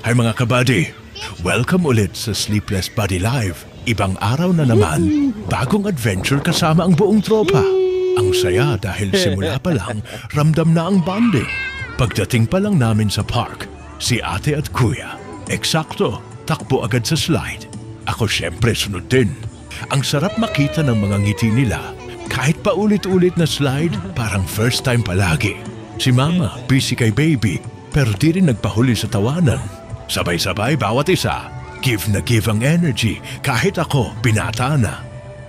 Hi mga kabady, welcome ulit sa Sleepless Buddy Live. Ibang araw na naman, bagong adventure kasama ang buong tropa. Ang saya dahil simula pa lang, ramdam na ang bonding. Pagdating pa lang namin sa park, si ate at kuya, eksakto, takbo agad sa slide. Ako syempre sunod din. Ang sarap makita ng mga ngiti nila. Kahit pa ulit-ulit na slide, parang first time palagi. Si mama, busy kay baby, pero di rin nagpahuli sa tawanan. Sabay-sabay bawat isa, give na give ang energy, kahit ako, binata na.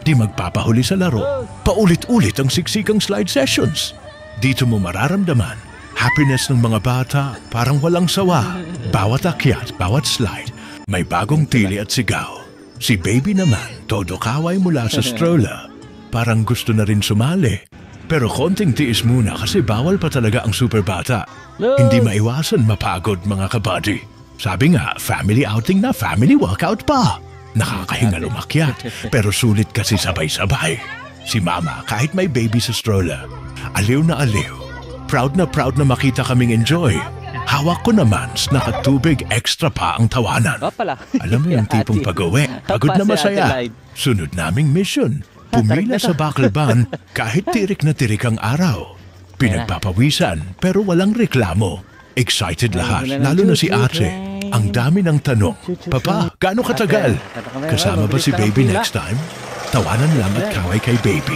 Di magpapahuli sa laro, paulit-ulit ang siksikang slide sessions. Dito mo mararamdaman, happiness ng mga bata parang walang sawa. Bawat akyat, bawat slide, may bagong tili at sigaw. Si baby naman, todo kaway mula sa stroller. Parang gusto na rin sumali. Pero konting tiis muna kasi bawal pa talaga ang super bata. Hindi maiwasan mapagod mga kabady. Sabi nga, family outing na, family workout pa. Nakakahinga lumakyat, pero sulit kasi sabay-sabay. Si mama, kahit may baby sa stroller, aliw na aliw. Proud na makita kaming enjoy. Hawak ko naman, nakatubig extra pa ang tawanan. Alam mo yung tipong pag-uwi, pagod na masaya. Sunod naming mission, pumila sa bakalban kahit tirik na tirik ang araw. Pinagpapawisan, pero walang reklamo. Excited lahat, lalo na si ate. Ang dami ng tanong. Papa, gaano katagal? Kasama ba si baby next time? Tawanan lang at kaway kay baby.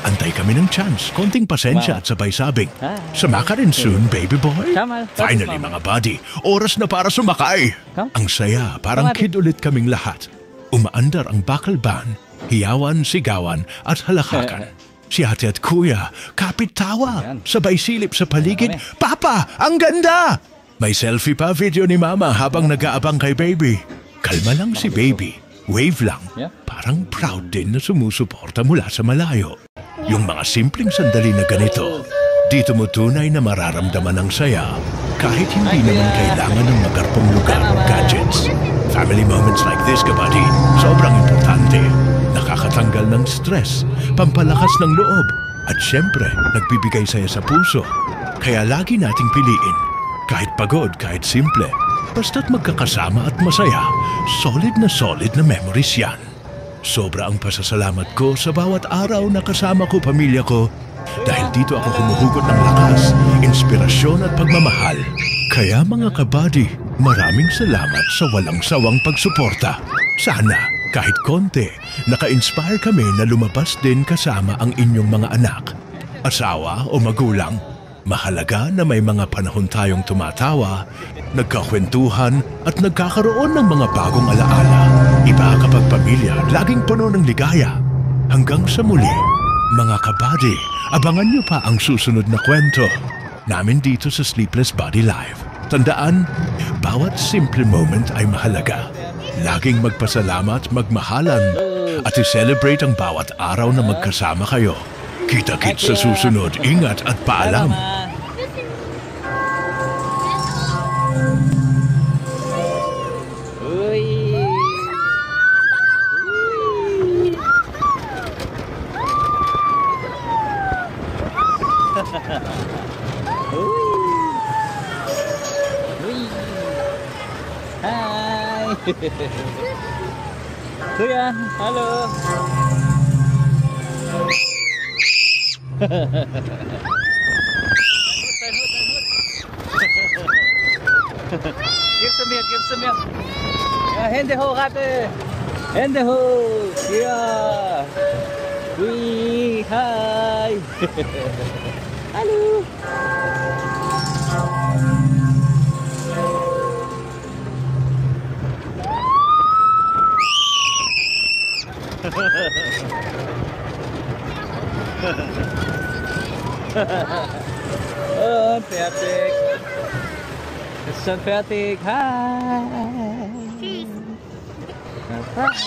Antay kami ng chance, konting pasensya at sabay sabing, sama ka rin soon, baby boy? Finally mga buddy, oras na para sumakay. Ang saya, parang kid ulit kaming lahat. Umaandar ang bakalban, hiyawan, sigawan at halakakan. Si ate at kuya, kapit tawa, sabay silip sa paligid, Papa, ang ganda! May selfie pa video ni mama habang nag-aabang kay baby. Kalma lang si baby, wave lang, parang proud din na sumusuporta mula sa malayo. Yung mga simpleng sandali na ganito, dito mo tunay na mararamdaman ang saya kahit hindi naman kailangan ng magarpong lugar o gadgets. Family moments like this, kabady, sobrang importante. Nakakatanggal ng stress, pampalakas ng loob, at syempre, nagbibigay saya sa puso. Kaya lagi nating piliin, kahit pagod, kahit simple, basta't magkakasama at masaya, solid na memories yan. Sobra ang pasasalamat ko sa bawat araw na kasama ko pamilya ko dahil dito ako humuhugot ng lakas, inspirasyon at pagmamahal. Kaya mga kabady, maraming salamat sa walang sawang pagsuporta. Sana, kahit konti, naka-inspire kami na lumabas din kasama ang inyong mga anak, asawa o magulang. Mahalaga na may mga panahon tayong tumatawa, nagkakwentuhan at nagkakaroon ng mga bagong alaala. Iba kapag pamilya, laging puno ng ligaya. Hanggang sa muli, mga kabady, abangan niyo pa ang susunod na kwento namin dito sa Sleepless Buddy Live. Tandaan, bawat simple moment ay mahalaga. Laging magpasalamat, magmahalan, at i-celebrate ang bawat araw na magkasama kayo. Kita-kits sa susunod, ingat at paalam. Hi. Kuya, halo. Give some milk. Hände hoch, Ratte. Hände hoch. Ja. Hi. Hallo. Oh, fertig. Ist schon fertig. Hi. Tschüss.